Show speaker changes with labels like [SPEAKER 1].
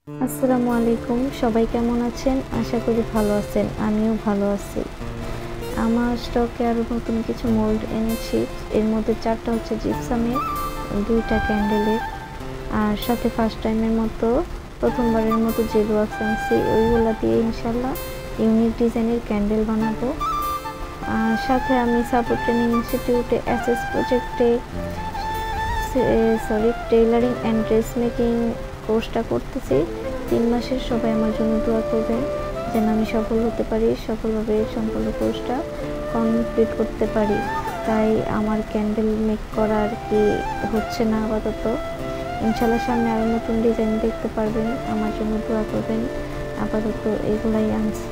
[SPEAKER 1] আসসালামু আলাইকুম, সবাই কেমন আছেন? আশা করি ভালো আছেন। আমিও ভালো আছি। আমার স্টকে আরও নতুন কিছু মোল্ড এনেছি। এর মধ্যে 4টা হচ্ছে জিপসামের, 2টা ক্যান্ডেলের, আর সাথে ফার্স্ট টাইমের মতো প্রথমবারের মতো জেল ওয়াক্স আনছি। ওইগুলা দিয়ে ইনশাল্লাহ ইউনিক ডিজাইনের ক্যান্ডেল বানাবো। আর সাথে আমি সাপোর্ট ট্রেনিং ইনস্টিটিউটে এসএস প্রজেক্টে টেইলারিং অ্যান্ড ড্রেস মেকিং কোর্সটা করতেছি। 3 মাসের, সবাই আমার জন্য দোয়া করবেন যেন আমি সফল হতে পারি, সফলভাবে সম্পূর্ণ কোর্সটা কমপ্লিট করতে পারি। তাই আমার ক্যান্ডেল মেক করা আর কি হচ্ছে না আপাতত। ইনশাল্লাহ সামনে আরও নতুন ডিজাইন দেখতে পারবেন। আমার জন্য দোয়া করবেন। আপাতত এগুলাই আনছি।